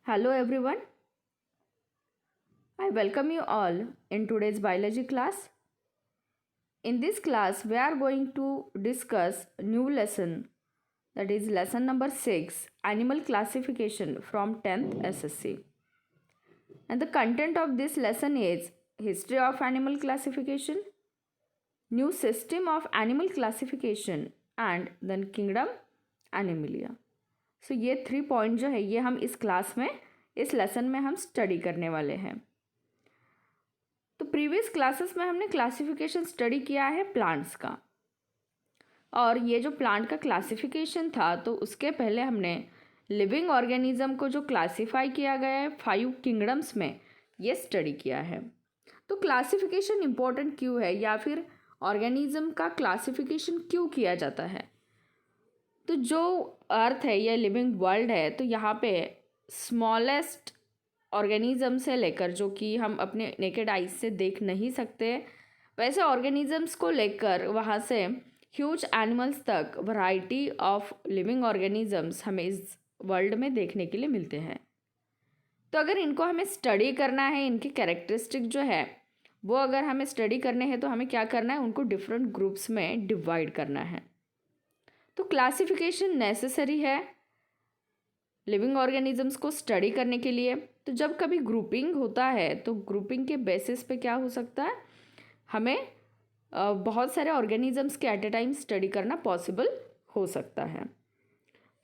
Hello everyone, I welcome you all in today's biology class. In this class, we are going to discuss a new lesson, that is lesson number 6, Animal Classification from 10th SSC. And the content of this lesson is History of Animal Classification, New System of Animal Classification and then Kingdom Animalia. So ये 3 point जो है ये हम इस class में इस lesson में हम स्टडी करने वाले हैं। तो प्रीवियस क्लासेस में हमने क्लासिफिकेशन स्टडी किया है प्लांट्स का, और ये जो प्लांट का क्लासिफिकेशन था तो उसके पहले हमने लिविंग ऑर्गेनिज्म को जो क्लासिफाई किया गया है 5 किंगडम्स में ये स्टडी किया है। तो क्लासिफिकेशन इम्पोर्टेंट क्यों है या फिर ऑर्गेनिज्म का क्लासिफिकेशन क्यों किया जाता है? तो जो अर्थ है या लिविंग वर्ल्ड है तो यहाँ पे स्मॉलेस्ट ऑर्गेनिज्म से लेकर जो कि हम अपने नेकेड आइज से देख नहीं सकते वैसे ऑर्गेनिजम्स को लेकर वहाँ से ह्यूज एनिमल्स तक वैरायटी ऑफ लिविंग ऑर्गेनिजम्स हमें इस वर्ल्ड में देखने के लिए मिलते हैं। तो अगर इनको हमें स्टडी करना है, इनकी कैरेक्टरिस्टिक जो है वो अगर हमें स्टडी करने हैं तो हमें क्या करना है, उनको डिफरेंट ग्रुप्स में डिवाइड करना है। तो क्लासिफिकेशन नेसेसरी है लिविंग ऑर्गेनिजम्स को स्टडी करने के लिए। तो जब कभी ग्रुपिंग होता है तो ग्रुपिंग के बेसिस पे क्या हो सकता है, हमें बहुत सारे ऑर्गेनिजम्स के एट ए टाइम स्टडी करना पॉसिबल हो सकता है।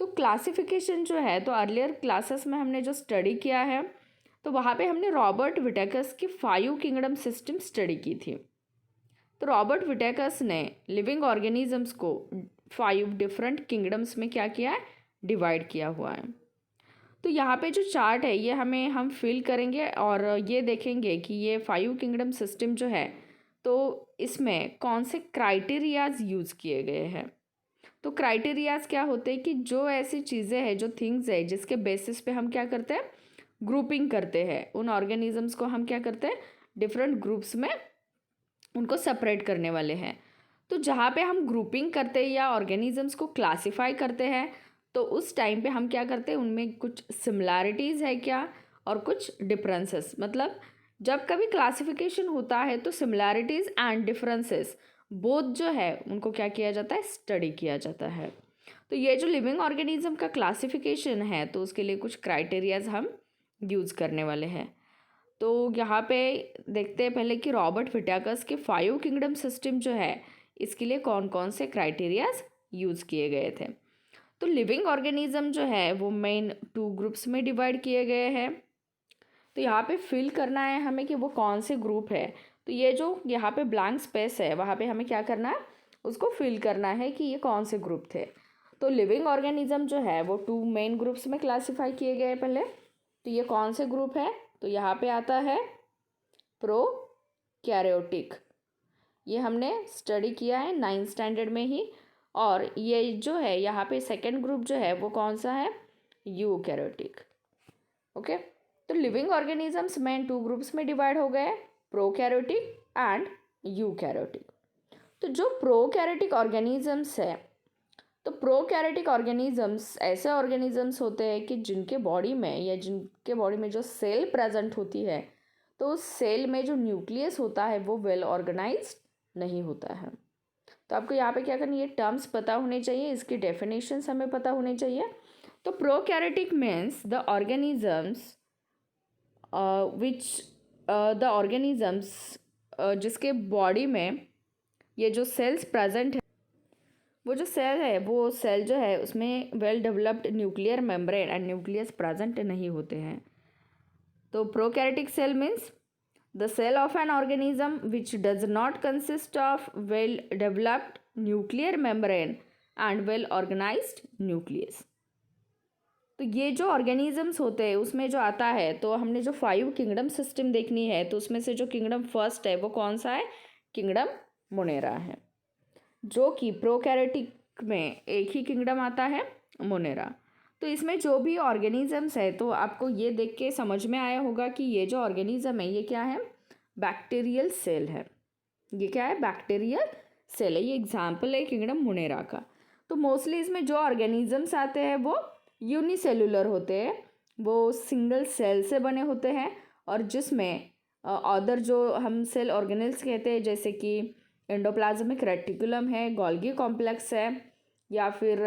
तो क्लासिफिकेशन जो है तो अर्लियर क्लासेस में हमने जो स्टडी किया है तो वहाँ पे हमने रॉबर्ट विटेकर्स की 5 किंगडम सिस्टम स्टडी की थी। तो रॉबर्ट विटेकर्स ने लिविंग ऑर्गेनिजम्स को 5 डिफरेंट किंगडम्स में क्या किया है, डिवाइड किया हुआ है। तो यहाँ पे जो चार्ट है ये हम फिल करेंगे और ये देखेंगे कि ये 5 किंगडम सिस्टम जो है तो इसमें कौन से क्राइटेरियाज यूज़ किए गए हैं। तो क्राइटेरियाज क्या होते हैं कि जो ऐसी चीज़ें हैं, जो थिंग्स है जिसके बेसिस पे हम क्या करते हैं, ग्रुपिंग करते हैं, उन ऑर्गेनिजम्स को हम क्या करते हैं, डिफरेंट ग्रुप्स में उनको सेपरेट करने वाले हैं। तो जहाँ पे हम ग्रुपिंग करते हैं या ऑर्गेनिजम्स को क्लासीफाई करते हैं तो उस टाइम पे हम क्या करते हैं, उनमें कुछ सिमिलैरिटीज़ है क्या और कुछ डिफरेंसेस। मतलब जब कभी क्लासिफिकेशन होता है तो सिमिलैरिटीज़ एंड डिफरेंसेस बोथ जो है उनको क्या किया जाता है, स्टडी किया जाता है। तो ये जो लिविंग ऑर्गेनिज्म का क्लासिफिकेशन है तो उसके लिए कुछ क्राइटेरियाज हम यूज़ करने वाले हैं। तो यहाँ पे देखते हैं पहले कि रॉबर्ट विटेकर्स के 5 किंगडम सिस्टम जो है इसके लिए कौन कौन से क्राइटेरियाज यूज़ किए गए थे। तो लिविंग ऑर्गेनिज्म जो है वो मेन 2 ग्रुप्स में डिवाइड किए गए हैं। तो यहाँ पे फिल करना है हमें कि वो कौन से ग्रुप है। तो ये जो यहाँ पे ब्लैंक स्पेस है वहाँ पे हमें क्या करना है, उसको फिल करना है कि ये कौन से ग्रुप थे। तो लिविंग ऑर्गेनिज्म जो है वो 2 मेन ग्रुप्स में क्लासीफाई किए गए पहले। तो ये कौन से ग्रुप है, तो यहाँ पे आता है प्रोकैरियोटिक। ये हमने स्टडी किया है 9th स्टैंडर्ड में ही। और ये जो है यहाँ पे सेकेंड ग्रुप जो है वो कौन सा है, यूकैरियोटिक। ओके, तो लिविंग ऑर्गेनिजम्स मेन 2 ग्रुप्स में डिवाइड हो गए, प्रोकैरियोटिक एंड यूकैरियोटिक। तो जो प्रोकैरियोटिक ऑर्गेनिजम्स है तो प्रोकैरियोटिक ऑर्गेनिजम्स ऐसे ऑर्गेनिजम्स होते हैं कि जिनके बॉडी में जो सेल प्रेजेंट होती है तो उस सेल में जो न्यूक्लियस होता है वो वेल ऑर्गेनाइज्ड नहीं होता है। तो आपको यहाँ पे क्या करना, ये टर्म्स पता होने चाहिए, इसकी डेफिनेशंस हमें पता होने चाहिए। तो प्रोकैरियोटिक मीन्स द ऑर्गेनिजम्स जिसके बॉडी में ये जो सेल्स प्रेजेंट है, वो जो सेल है वो सेल जो है उसमें well developed nuclear membrane and nucleus present नहीं होते हैं। तो prokaryotic cell means the cell of an organism which does not consist of well developed nuclear membrane and well organized nucleus। तो ये जो ऑर्गेनिजम्स होते हैं उसमें जो आता है, तो हमने जो 5 किंगडम सिस्टम देखनी है तो उसमें से जो किंगडम फर्स्ट है वो कौन सा है, किंगडम मोनेरा है, जो कि प्रोकैरियोटिक में एक ही किंगडम आता है, मोनेरा। तो इसमें जो भी ऑर्गेनिजम्स है तो आपको ये देख के समझ में आया होगा कि ये जो ऑर्गेनिज्म है ये क्या है, बैक्टीरियल सेल है। ये क्या है, बैक्टीरियल सेल है। ये एग्जाम्पल है किंगडम मोनेरा का। तो मोस्टली इसमें जो ऑर्गेनिजम्स आते हैं वो यूनिसेलुलर होते हैं, वो सिंगल सेल से बने होते हैं और जिसमें अदर जो हम सेल ऑर्गेनेल्स कहते हैं जैसे कि एंडोप्लाज्मिक रेटिकुलम है, गोल्गी कॉम्प्लेक्स है या फिर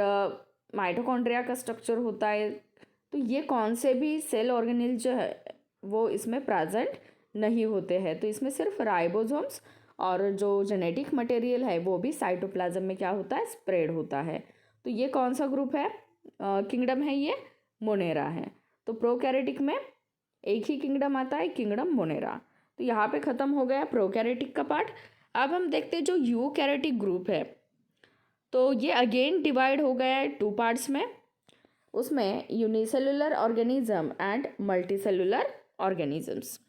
माइटोकॉन्ड्रिया का स्ट्रक्चर होता है, तो ये कौन से भी सेल ऑर्गेनेल जो है वो इसमें प्रेजेंट नहीं होते हैं। तो इसमें सिर्फ राइबोसोम्स और जो जेनेटिक मटेरियल है वो भी साइटोप्लाज्म में क्या होता है, स्प्रेड होता है। तो ये कौन सा ग्रुप है, किंगडम है, ये मोनेरा है। तो प्रोकैरियोटिक में एक ही किंगडम आता है, किंगडम मोनेरा। तो यहाँ पे ख़त्म हो गया प्रोकैरियोटिक का पार्ट। अब हम देखते हैं जो यूकैरियोटिक ग्रुप है, तो ये अगेन डिवाइड हो गया है 2 पार्ट्स में। उसमें unicellular organism and multicellular organisms.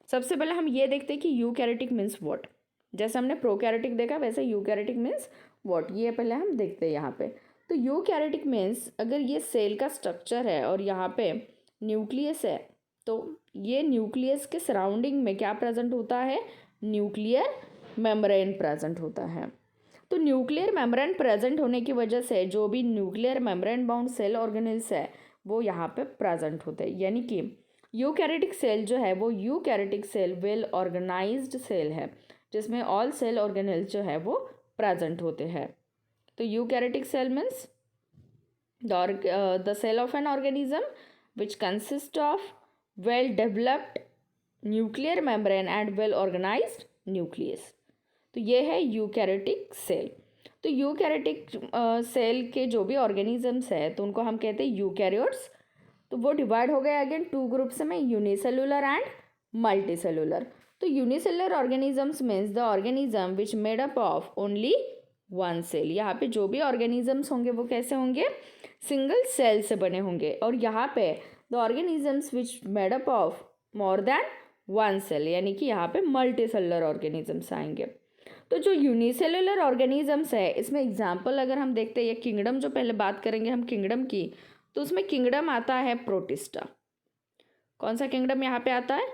सबसे पहले हम ये देखते हैं कि यूकैरियोटिक मीन्स व्हाट। जैसे हमने प्रोकैरियोटिक देखा वैसे यूकैरियोटिक मीन्स व्हाट, ये पहले हम देखते हैं यहाँ पे। तो यूकैरियोटिक मीन्स अगर ये सेल का स्ट्रक्चर है और यहाँ पे न्यूक्लियस है, तो ये न्यूक्लियस के सराउंडिंग में क्या प्रेजेंट होता है, न्यूक्लियर मेम्ब्रेन प्रेजेंट होता है। तो न्यूक्लियर मेम्ब्रेन प्रेजेंट होने की वजह से जो भी nuclear membrane bound cell organelles है वो यहाँ पे प्रेजेंट होते हैं। यानी कि यूकैरियोटिक सेल जो है वो eukaryotic cell well organised cell है जिसमें ऑल सेल ऑर्गेनेल्स जो है वो प्रेजेंट होते हैं। तो eukaryotic cell means the cell of an organism which consist of well developed nuclear membrane and well organised nucleus. तो ये है यूकैरियोटिक सेल। तो यूकैरियोटिक सेल के जो भी ऑर्गेनिजम्स है तो उनको हम कहते हैं यूकैरियोट्स। तो वो डिवाइड हो गए अगेन 2 ग्रुप्स में, यूनिसेलुलर एंड मल्टीसेलुलर। तो unicellular organisms means the organism which made up of only 1 cell. यहाँ पे जो भी ऑर्गेनिजम्स होंगे वो कैसे होंगे, सिंगल सेल से बने होंगे। और यहाँ पे the organisms which made up of more than 1 cell, यानी कि यहाँ पे मल्टीसेलुलर ऑर्गेनिजम्स आएंगे। तो जो यूनिसेलुलर ऑर्गेनिजम्स है इसमें एग्जाम्पल अगर हम देखते हैं, ये किंगडम जो पहले बात करेंगे हम किंगडम की, तो उसमें किंगडम आता है प्रोटिस्टा। कौन सा किंगडम यहाँ पे आता है,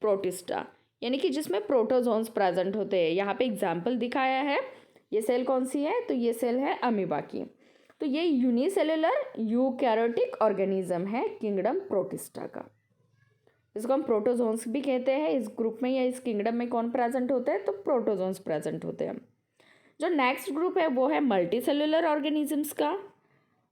प्रोटिस्टा, यानी कि जिसमें प्रोटोजोन्स प्रेजेंट होते हैं। यहाँ पे एग्जाम्पल दिखाया है, ये सेल कौन सी है, तो ये सेल है अमीबा की। तो ये यूनिसेलुलर यूकैरियोटिक ऑर्गेनिज्म है किंगडम प्रोटिस्टा का। इसको हम प्रोटोजोन्स भी कहते हैं। इस ग्रुप में या इस किंगडम में कौन प्रेजेंट होते हैं, तो प्रोटोजोन्स प्रेजेंट होते हैं। जो नेक्स्ट ग्रुप है वो है मल्टीसेलुलर ऑर्गेनिजम्स का।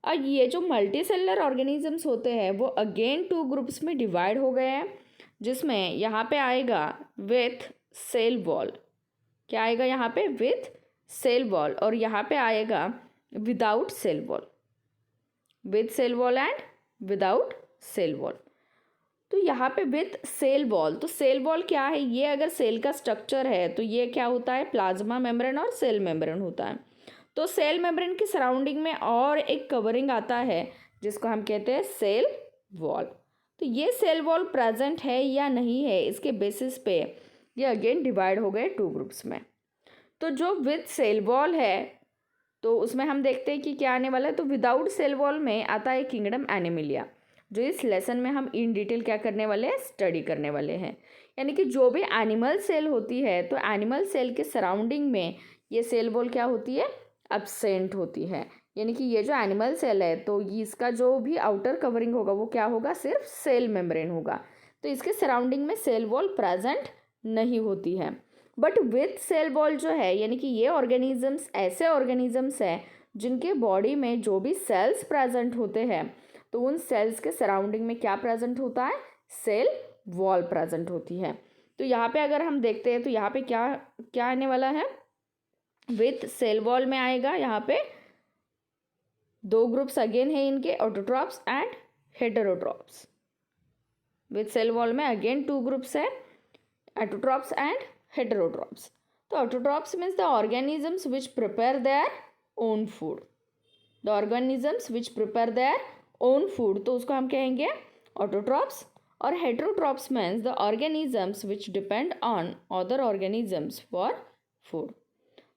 और ये जो मल्टीसेलुलर ऑर्गेनिजम्स होते हैं वो अगेन 2 ग्रुप्स में डिवाइड हो गए हैं, जिसमें यहाँ पे आएगा विथ सेल वॉल। क्या आएगा यहाँ पे, विथ सेल वॉल, और यहाँ पे आएगा without cell wall, with cell wall and without cell wall. तो यहाँ पे विथ सेल वॉल, तो सेल वॉल क्या है, ये अगर सेल का स्ट्रक्चर है तो ये क्या होता है, प्लाज्मा मेम्ब्रेन और सेल मेम्ब्रेन होता है। तो सेल मेम्ब्रेन की सराउंडिंग में और एक कवरिंग आता है जिसको हम कहते हैं सेल वॉल। तो ये सेल वॉल प्रेजेंट है या नहीं है, इसके बेसिस पे ये अगेन डिवाइड हो गए 2 ग्रुप्स में। तो जो विथ सेल वॉल है तो उसमें हम देखते हैं कि क्या आने वाला है, तो विदाउट सेल वॉल में आता है किंगडम एनिमिलिया, जो इस लेसन में हम इन डिटेल क्या करने वाले हैं, स्टडी करने वाले हैं। यानी कि जो भी एनिमल सेल होती है तो एनिमल सेल के सराउंडिंग में ये सेल वॉल क्या होती है, एब्सेंट होती है। यानी कि ये जो एनिमल सेल है तो इसका जो भी आउटर कवरिंग होगा वो क्या होगा, सिर्फ सेल मेम्ब्रेन होगा। तो इसके सराउंडिंग में सेल वॉल प्रेजेंट नहीं होती है। बट विथ सेल वॉल जो है, यानी कि ये ऑर्गेनिजम्स ऐसे ऑर्गेनिजम्स हैं जिनके बॉडी में जो भी सेल्स प्रेजेंट होते हैं तो उन सेल्स के सराउंडिंग में क्या प्रेजेंट होता है, सेल वॉल प्रेजेंट होती है। तो यहाँ पे अगर हम देखते हैं तो यहाँ पे क्या क्या आने वाला है, विथ सेल वॉल में आएगा यहाँ पे 2 ग्रुप्स अगेन है इनके, autotrophs and heterotrophs. With cell wall में अगेन 2 ग्रुप्स है, ऑटोट्रॉप्स एंड हेटेरोट्रॉप्स। तो autotrophs means the organisms which prepare their own food, the organisms which prepare their own food, तो उसको हम कहेंगे ऑटोट्रॉप्स। और heterotrophs means the organisms which depend on other organisms for food.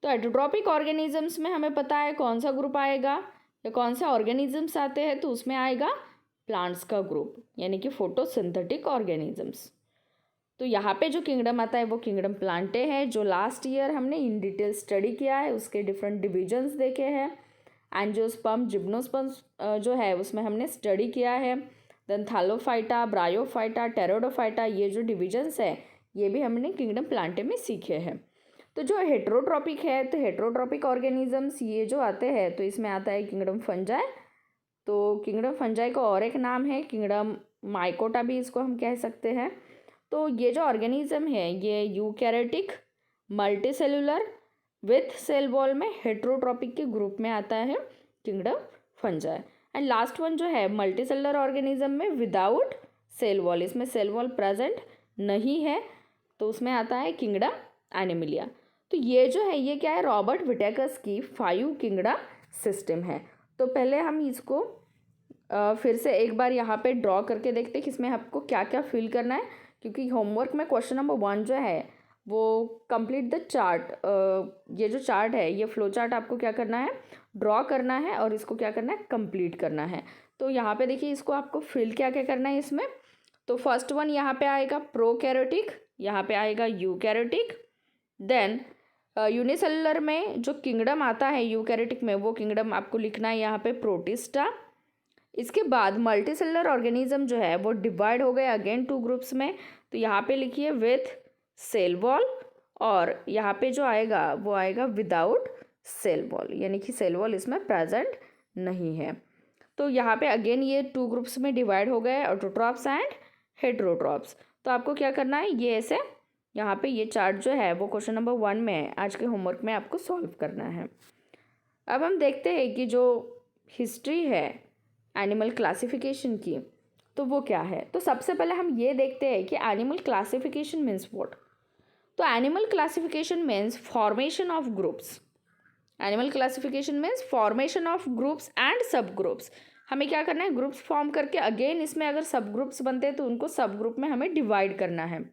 तो heterotrophic organisms में हमें पता है कौन सा ग्रुप आएगा या कौन से ऑर्गेनिजम्स आते हैं, तो उसमें आएगा प्लांट्स का ग्रुप, यानी कि फोटोसिंथेटिक ऑर्गेनिजम्स। तो यहाँ पे जो किंगडम आता है वो किंगडम प्लांटे है, जो लास्ट ईयर हमने इन डिटेल स्टडी किया है, उसके डिफरेंट डिविजन्स देखे हैं। एंजियोस्पर्म जिम्नोस्पर्म जो है उसमें हमने स्टडी किया है। देन थैलोफाइटा, ब्रायोफाइटा, टेरिडोफाइटा, ये जो डिविजन्स है ये भी हमने किंगडम प्लांटे में सीखे हैं। तो जो हेटेरोट्रॉपिक है, तो हेटेरोट्रॉपिक ऑर्गेनिजम्स ये जो आते हैं तो इसमें आता है किंगडम फंजाई। तो किंगडम फंजाई का और एक नाम है किंगडम माइकोटा भी इसको हम कह सकते हैं। तो ये जो ऑर्गेनिज्म है ये eukaryotic, multicellular with cell wall में हेटेरोट्रॉपिक के ग्रुप में आता है kingdom fungi. And last one जो है मल्टीसेलुलर ऑर्गेनिज्म में विदाउट सेल वॉल, इसमें सेल वॉल प्रेजेंट नहीं है, तो उसमें आता है किंगडम एनिमलिया। तो ये जो है ये क्या है, रॉबर्ट विटेकर्स की 5 किंगडम सिस्टम है। तो पहले हम इसको फिर से एक बार यहाँ पे ड्रॉ करके देखते हैं कि इसमें आपको क्या क्या फिल करना है, क्योंकि होमवर्क में क्वेश्चन नंबर 1 जो है वो कंप्लीट द चार्ट, ये जो चार्ट है ये फ्लो चार्ट आपको क्या करना है, ड्रॉ करना है और इसको क्या करना है, कंप्लीट करना है। तो यहाँ पे देखिए इसको आपको फिल क्या क्या करना है इसमें। तो फर्स्ट वन यहाँ पे आएगा प्रोकैरियोटिक, यहाँ पे आएगा यूकैरियोटिक। देन यूनिसेलुलर में जो किंगडम आता है यूकैरियोटिक में, वो किंगडम आपको लिखना है यहाँ पे प्रोटिस्टा। इसके बाद मल्टीसेलुलर ऑर्गेनिज्म जो है वो डिवाइड हो गए अगेन 2 ग्रुप्स में। तो यहाँ पे लिखिए विथ सेल वॉल, और यहाँ पे जो आएगा वो आएगा विदाउट सेल वॉल, यानी कि सेल वॉल इसमें प्रेजेंट नहीं है। तो यहाँ पे अगेन ये 2 ग्रुप्स में डिवाइड हो गए, ऑटोट्रॉप्स एंड हेटेरोट्रॉप्स। तो आपको क्या करना है, ये ऐसे यहाँ पे ये चार्ट जो है वो क्वेश्चन नंबर 1 में आज के होमवर्क में आपको सॉल्व करना है। अब हम देखते हैं कि जो हिस्ट्री है एनिमल क्लासिफिकेशन की, तो वो क्या है। तो सबसे पहले हम ये देखते हैं कि एनिमल क्लासिफिकेशन मीन्स व्हाट। तो animal classification means formation of groups. Animal classification means formation of groups and सब ग्रुप्स। हमें क्या करना है, ग्रुप्स फॉर्म करके अगेन इसमें अगर सब ग्रुप्स बनते हैं तो उनको सब ग्रुप में हमें डिवाइड करना है।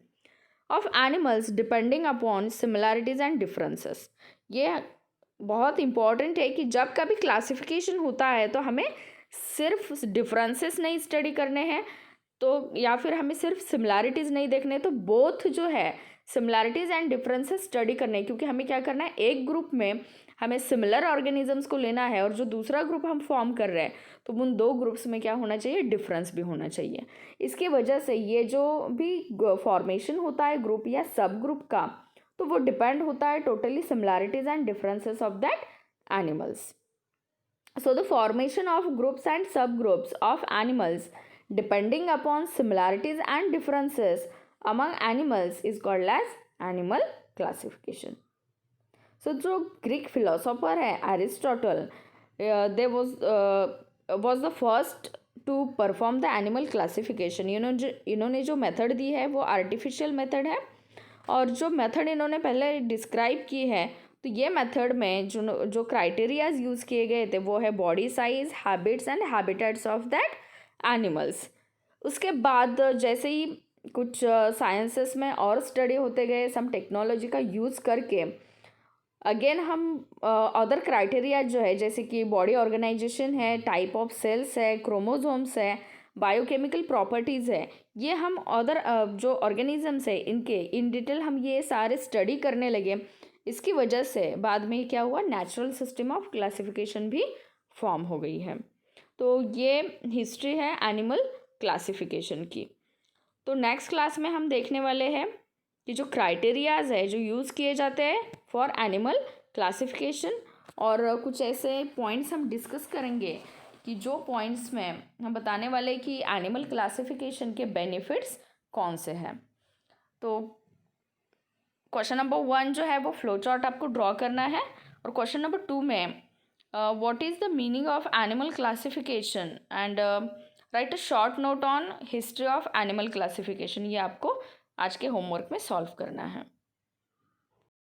Of animals depending upon similarities and differences. ये बहुत इंपॉर्टेंट है कि जब कभी क्लासिफिकेशन होता है तो हमें सिर्फ डिफरेंसेस नहीं स्टडी करने हैं, तो या फिर हमें सिर्फ सिमिलैरिटीज़ नहीं देखने, तो बोथ जो है सिमिलैरिटीज़ एंड डिफरेंसेस स्टडी करने हैं। क्योंकि हमें क्या करना है, एक ग्रुप में हमें सिमिलर ऑर्गेनिजम्स को लेना है और जो दूसरा ग्रुप हम फॉर्म कर रहे हैं तो उन 2 ग्रुप्स में क्या होना चाहिए, डिफरेंस भी होना चाहिए। इसकी वजह से ये जो भी फॉर्मेशन होता है ग्रुप या सब ग्रुप का, तो वो डिपेंड होता है totally similarities and differences of that animals. So the formation of groups and subgroups of animals depending upon similarities and differences among animals is called as animal classification. So जो Greek philosopher है Aristotle, they was the first to perform the animal classification. इन्होंने जो method दी है वो artificial method है, और जो method इन्होंने पहले डिस्क्राइब की है, तो ये मेथड में जो क्राइटेरियाज यूज़ किए गए थे वो है body size, habits and habitats of that animals. उसके बाद जैसे ही कुछ साइंसेस में और स्टडी होते गए, सम टेक्नोलॉजी का यूज़ करके अगेन हम अदर क्राइटेरिया जो है, जैसे कि बॉडी ऑर्गेनाइजेशन है, टाइप ऑफ सेल्स है, क्रोमोसोम्स है, बायोकेमिकल प्रॉपर्टीज़ है, ये हम अदर जो ऑर्गेनिजम्स है इनके इन डिटेल हम ये सारे स्टडी करने लगे। इसकी वजह से बाद में क्या हुआ, नेचुरल सिस्टम ऑफ क्लासिफिकेशन भी फॉर्म हो गई है। तो ये हिस्ट्री है एनिमल क्लासिफिकेशन की। तो नेक्स्ट क्लास में हम देखने वाले हैं कि जो क्राइटेरियाज है जो यूज़ किए जाते हैं फॉर एनिमल क्लासिफिकेशन, और कुछ ऐसे पॉइंट्स हम डिस्कस करेंगे कि जो पॉइंट्स में हम बताने वाले कि एनिमल क्लासिफिकेशन के बेनिफिट्स कौन से हैं। तो क्वेश्चन नंबर 1 जो है वो फ्लो चार्ट आपको ड्रॉ करना है, और क्वेश्चन नंबर 2 में what is the meaning of animal classification and right a short note on history of animal classification, ये आपको आज के होमवर्क में सॉल्व करना है।